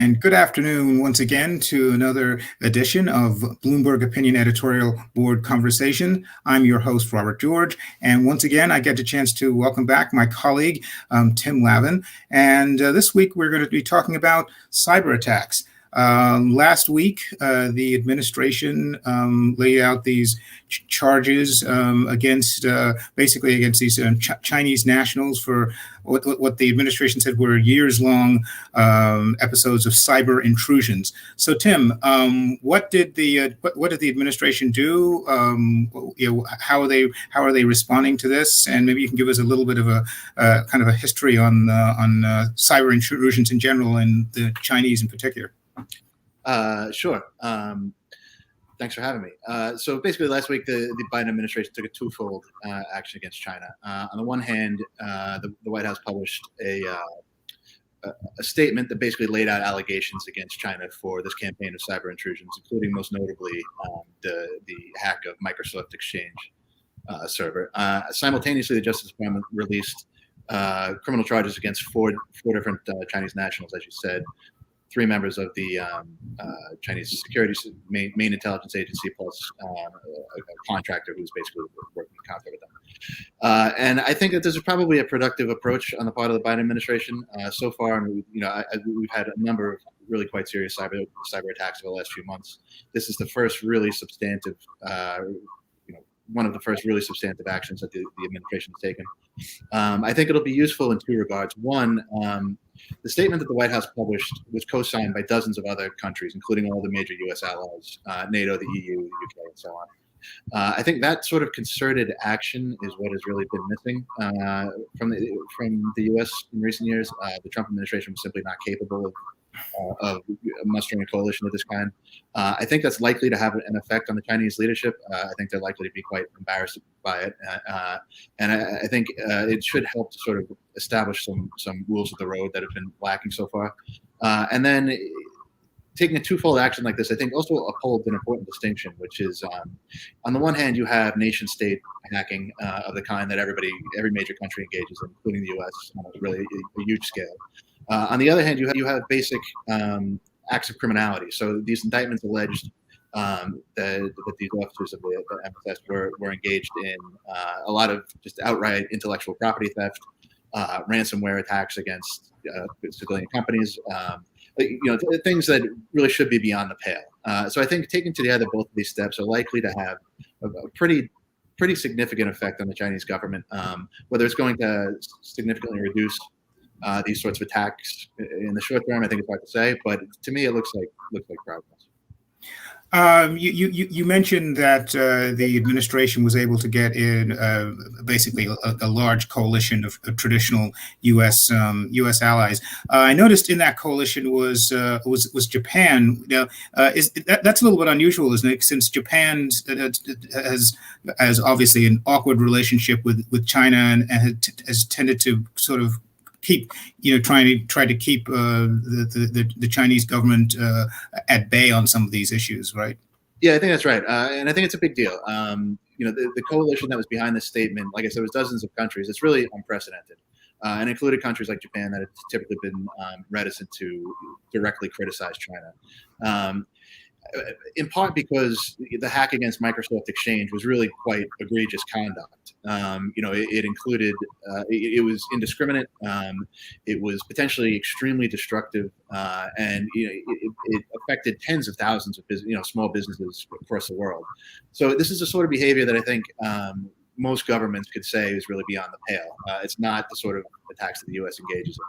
And good afternoon once again to another edition of Bloomberg Opinion Editorial Board Conversation. I'm your host, Robert George. And once again, I get a chance to welcome back my colleague, Tim Lavin. And this week, we're going to be talking about cyber attacks. Last week, the administration laid out these charges against these Chinese nationals for what the administration said were years-long episodes of cyber intrusions. So, Tim, what did the administration do? How are they responding to this? And maybe you can give us a little bit of a kind of a history on cyber intrusions in general and the Chinese in particular. Sure. Thanks for having me. So basically, last week, the Biden administration took a twofold action against China. On the one hand, the White House published a statement that basically laid out allegations against China for this campaign of cyber intrusions, including most notably the hack of Microsoft Exchange server. Simultaneously, the Justice Department released criminal charges against four different Chinese nationals, as you said. 3 members of the Chinese security main intelligence agency, plus a contractor who's basically working in concert with them. And I think that this is probably a productive approach on the part of the Biden administration so far. And we've had a number of really quite serious cyber attacks over the last few months. This is the first really substantive, one of the first really substantive actions that the administration has taken. I think it'll be useful in 2 regards. One, the statement that the White House published was co-signed by dozens of other countries, including all the major U.S. allies, NATO, the EU, the UK, and so on. I think that sort of concerted action is what has really been missing from the U.S. in recent years. The Trump administration was simply not capable of mustering a coalition of this kind. I think that's likely to have an effect on the Chinese leadership. I think they're likely to be quite embarrassed by it. And I think it should help to sort of establish some rules of the road that have been lacking so far. And then taking a twofold action like this, I think also upholds an important distinction, which is on the one hand, you have nation state hacking of the kind that every major country engages in, including the U.S. on a really a huge scale. On the other hand, you have basic acts of criminality. So these indictments alleged that these officers of the MSS were engaged in a lot of just outright intellectual property theft, ransomware attacks against civilian companies, things that really should be beyond the pale. So I think taken together, both of these steps are likely to have a pretty significant effect on the Chinese government. Whether it's going to significantly reduce these sorts of attacks in the short term, I think it's hard to say, but to me, it looks like progress. You mentioned that the administration was able to get in basically a large coalition of traditional U.S. allies. I noticed in that coalition was Japan. Now, that's a little bit unusual, isn't it? Since Japan has obviously an awkward relationship with China and has tended to sort of keep, try to keep the Chinese government at bay on some of these issues, right? Yeah, I think that's right, and I think it's a big deal. The coalition that was behind this statement, like I said, was dozens of countries. It's really unprecedented, and included countries like Japan that have typically been reticent to directly criticize China. In part because the hack against Microsoft Exchange was really quite egregious conduct. It included, it was indiscriminate, it was potentially extremely destructive, and it affected tens of thousands of small businesses across the world. So this is the sort of behavior that I think most governments could say is really beyond the pale. It's not the sort of attacks that the U.S. engages in.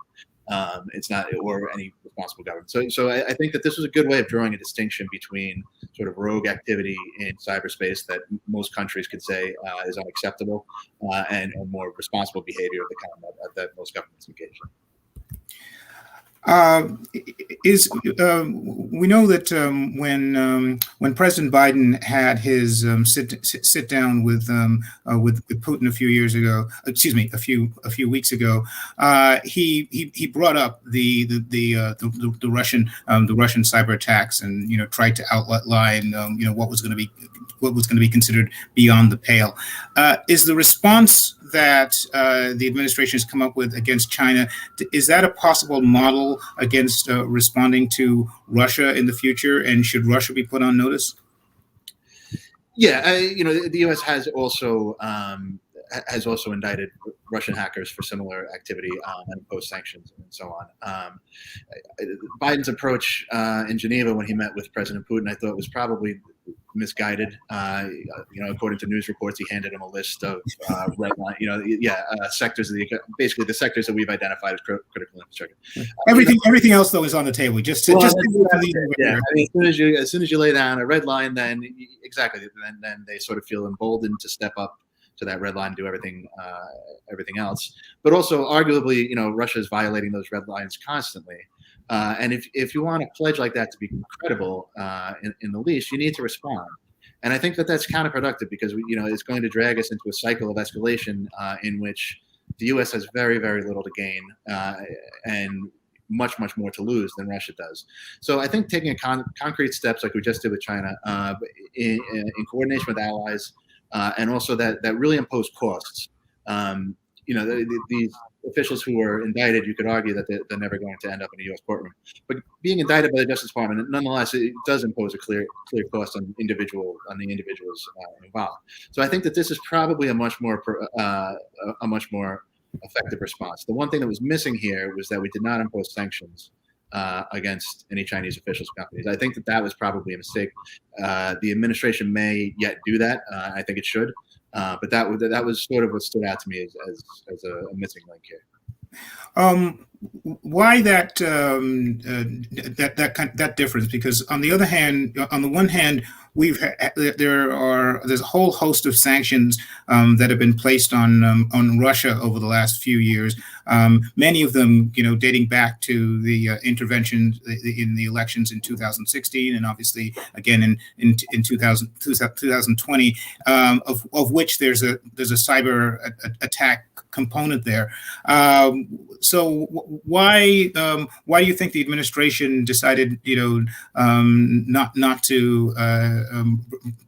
It's not, or any responsible government. So I think that this was a good way of drawing a distinction between sort of rogue activity in cyberspace that most countries could say is unacceptable, and more responsible behavior of the kind that most governments engage in. We know that when President Biden had his sit down with Putin a few weeks ago, he brought up the Russian cyber attacks and tried to outline what was going to be considered beyond the pale. Is the response that the administration has come up with against China, is that a possible model against responding to Russia in the future? And should Russia be put on notice? Yeah, the U.S. has also indicted Russian hackers for similar activity and imposed sanctions and so on. Biden's approach in Geneva when he met with President Putin, I thought, was probably misguided. According to news reports, he handed him a list of red line, sectors of basically the sectors that we've identified as critical infrastructure. Everything else though is on the table. As soon as you lay down a red line, then they sort of feel emboldened to step up to that red line and do everything else. But also, arguably, Russia is violating those red lines constantly. And if you want a pledge like that to be credible, in the least, you need to respond. And I think that that's counterproductive because it's going to drag us into a cycle of escalation in which the U.S. has very, very little to gain and much, much more to lose than Russia does. So I think taking concrete steps like we just did with China, in coordination with allies, and also that really imposed costs. These officials who were indicted, you could argue that they're never going to end up in a U.S. courtroom. But being indicted by the Justice Department, nonetheless, it does impose a clear cost on the individuals involved. So I think that this is probably a much more effective response. The one thing that was missing here was that we did not impose sanctions against any Chinese officials or companies. I think that was probably a mistake. The administration may yet do that. I think it should. But that was sort of what stood out to me as a missing link here. Why that difference? Because on the one hand, there's a whole host of sanctions that have been placed on Russia over the last few years. Many of them, dating back to the intervention in the elections in 2016, and obviously again in 2020, of which there's a cyber attack component there. So why do you think the administration decided, not to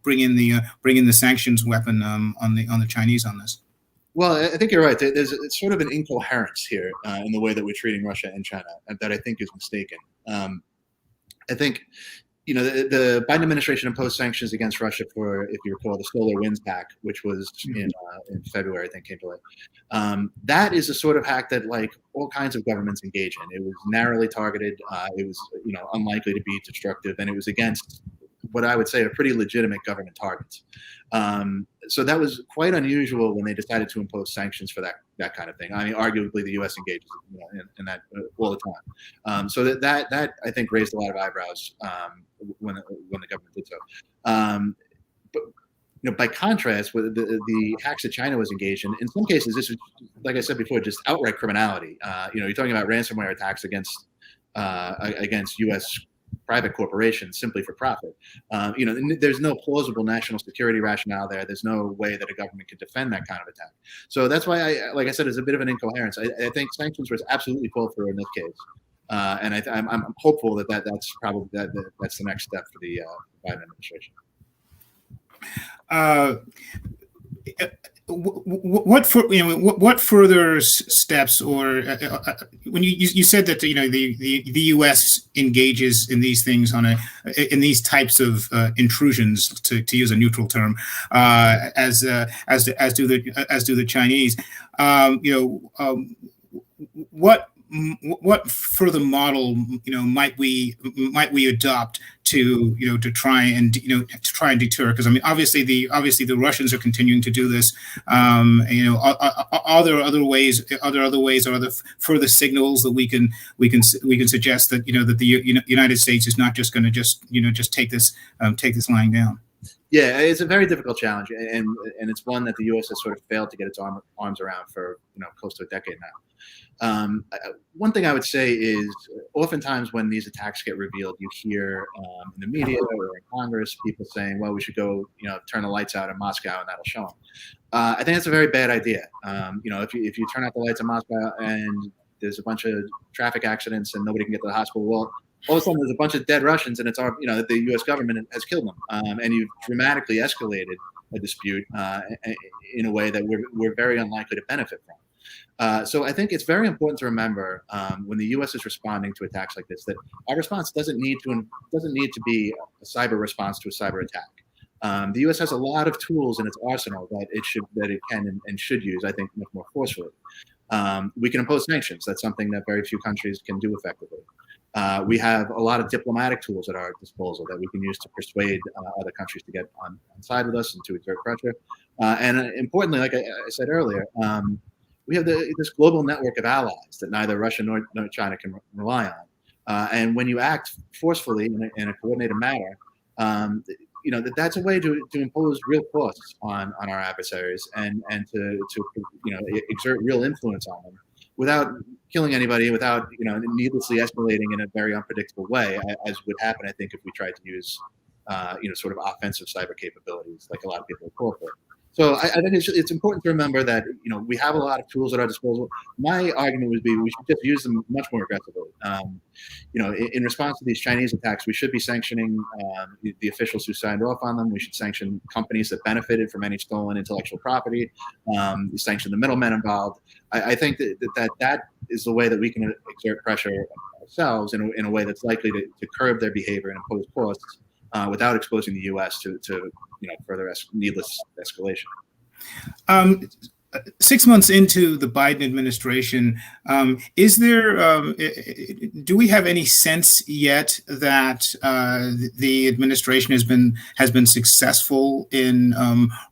bring in the sanctions weapon on the Chinese on this? Well, I think you're right. There's sort of an incoherence here in the way that we're treating Russia and China that I think is mistaken. I think, the Biden administration imposed sanctions against Russia for, if you recall, the Solar Winds hack, which was in February, I think, came to light. That is a sort of hack that, all kinds of governments engage in. It was narrowly targeted. It was, unlikely to be destructive, and it was against what I would say are pretty legitimate government targets. So that was quite unusual when they decided to impose sanctions for that kind of thing. I mean, arguably the U.S. engages in that all the time. So that I think raised a lot of eyebrows when the government did so. But by contrast, with the hacks that China was engaged in some cases, this was, like I said before, just outright criminality. You're talking about ransomware attacks against U.S. private corporations simply for profit. There's no plausible national security rationale there. There's no way that a government could defend that kind of attack. So that's why, like I said, there's a bit of an incoherence. I think sanctions was absolutely called for in this case, and I'm hopeful that's probably that's the next step for the Biden administration. What further steps, or when you said that the U.S. engages in these things in these types of intrusions, to use a neutral term, as do the Chinese, what further model might we adopt to try and deter? Because I mean, obviously the Russians are continuing to do this. Are there other ways? Are there further signals that we can suggest that that the United States is not just going to just take this lying down? Yeah, it's a very difficult challenge, and it's one that the U.S. has sort of failed to get its arms around for close to a decade now. One thing I would say is, oftentimes when these attacks get revealed, you hear in the media or in Congress people saying, "Well, we should go, turn the lights out in Moscow, and that'll show them." I think that's a very bad idea. If you turn out the lights in Moscow and there's a bunch of traffic accidents and nobody can get to the hospital, well, all of a sudden there's a bunch of dead Russians, and it's that the U.S. government has killed them, and you've dramatically escalated a dispute in a way that we're very unlikely to benefit from. So I think it's very important to remember when the U.S. is responding to attacks like this that our response doesn't need to be a cyber response to a cyber attack. The U.S. has a lot of tools in its arsenal that it can and should use, I think, much more forcefully. We can impose sanctions. That's something that very few countries can do effectively. We have a lot of diplomatic tools at our disposal that we can use to persuade other countries to get on side with us and to exert pressure. And importantly, like I said earlier, we have this global network of allies that neither Russia nor China can rely on. And when you act forcefully in a coordinated manner, that's a way to impose real costs on our adversaries and to exert real influence on them without killing anybody, without needlessly escalating in a very unpredictable way, as would happen, I think, if we tried to use sort of offensive cyber capabilities like a lot of people call for. So I think it's important to remember that we have a lot of tools at our disposal. My argument would be we should just use them much more aggressively. In response to these Chinese attacks, we should be sanctioning the officials who signed off on them. We should sanction companies that benefited from any stolen intellectual property. Sanction the middlemen involved. I think that is the way that we can exert pressure ourselves in a way that's likely to curb their behavior and impose costs without exposing the U.S. to further needless escalation. 6 months into the Biden administration, is there? Do we have any sense yet that the administration has been successful in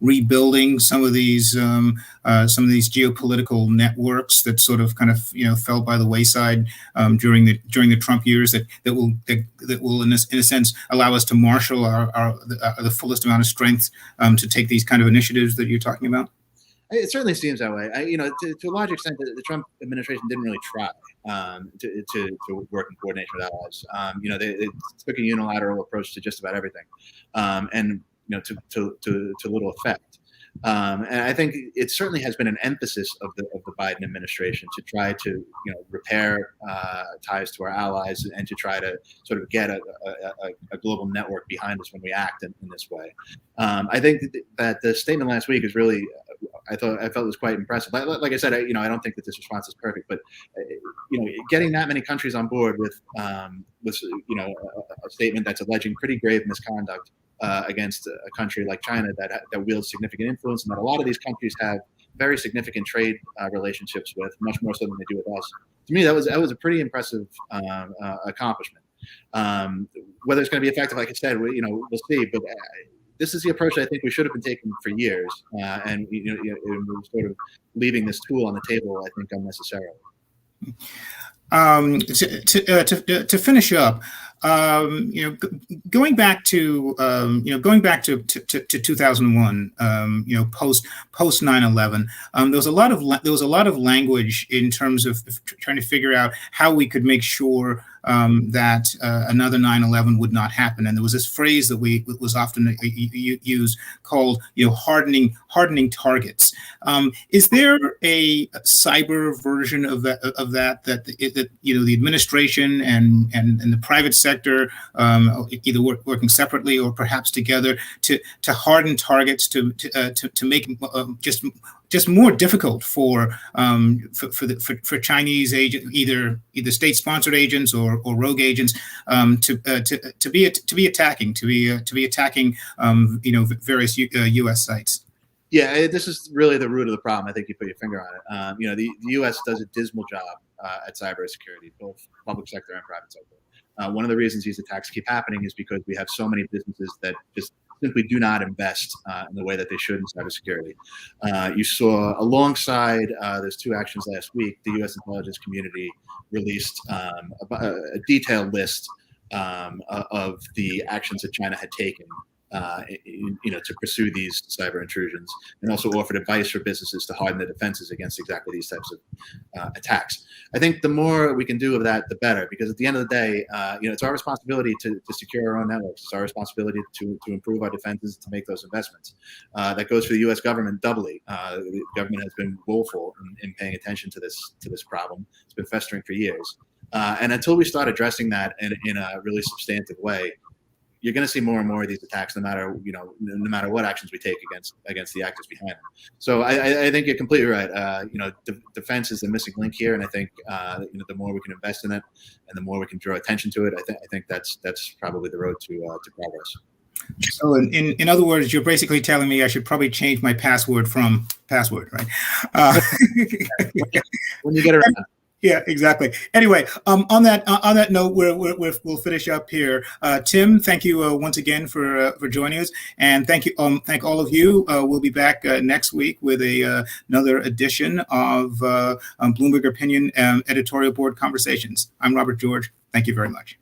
rebuilding some of these geopolitical networks that sort of kind of fell by the wayside during the Trump years that will in a sense allow us to marshal the fullest amount of strength to take these kind of initiatives that you're talking about? It certainly seems that way. To a large extent, the Trump administration didn't really try to work in coordination with allies. They took a unilateral approach to just about everything, and to little effect. And I think it certainly has been an emphasis of the Biden administration to try to repair ties to our allies and to try to sort of get a global network behind us when we act in this way. I think that the statement last week is really. I felt it was quite impressive. Like I said, I don't think that this response is perfect, but getting that many countries on board with a statement that's alleging pretty grave misconduct against a country like China that wields significant influence, and that a lot of these countries have very significant trade relationships with, much more so than they do with us. To me, that was a pretty impressive accomplishment. Whether it's going to be effective, like I said, we'll see. But this is the approach I think we should have been taking for years, and we're sort of leaving this tool on the table, I think, unnecessarily. To finish up, going back to 2001, post 9/11, there was a lot of language in terms of trying to figure out how we could make sure that another 9/11 would not happen. And there was this phrase that was often used called, hardening targets. Is there a cyber version of that the administration and the private sector either working separately or perhaps together to harden targets to make just more difficult for Chinese agents, either state-sponsored agents or rogue agents, to be attacking various U.S. sites? Yeah, this is really the root of the problem. I think you put your finger on it. The U.S. does a dismal job at cybersecurity, both public sector and private sector. One of the reasons these attacks keep happening is because we have so many businesses that just simply do not invest in the way that they should in cybersecurity. You saw alongside those two actions last week, the U.S. intelligence community released a detailed list of the actions that China had taken to pursue these cyber intrusions, and also offered advice for businesses to harden their defenses against exactly these types of attacks. I think the more we can do of that, the better, because at the end of the day, it's our responsibility to secure our own networks. It's our responsibility to improve our defenses, to make those investments. That goes for the U.S. government doubly. The government has been woeful in paying attention to this problem. It's been festering for years. And until we start addressing that in a really substantive way, you're going to see more and more of these attacks, no matter what actions we take against the actors behind them. So I think you're completely right. Defense is the missing link here, and I think the more we can invest in it, and the more we can draw attention to it, I think that's probably the road to progress. So in other words, you're basically telling me I should probably change my password from password, right? When you get around. Yeah, exactly. Anyway, on that note, we'll finish up here. Tim, thank you once again for joining us, and thank all of you. We'll be back next week with another edition of Bloomberg Opinion Editorial Board Conversations. I'm Robert George. Thank you very much.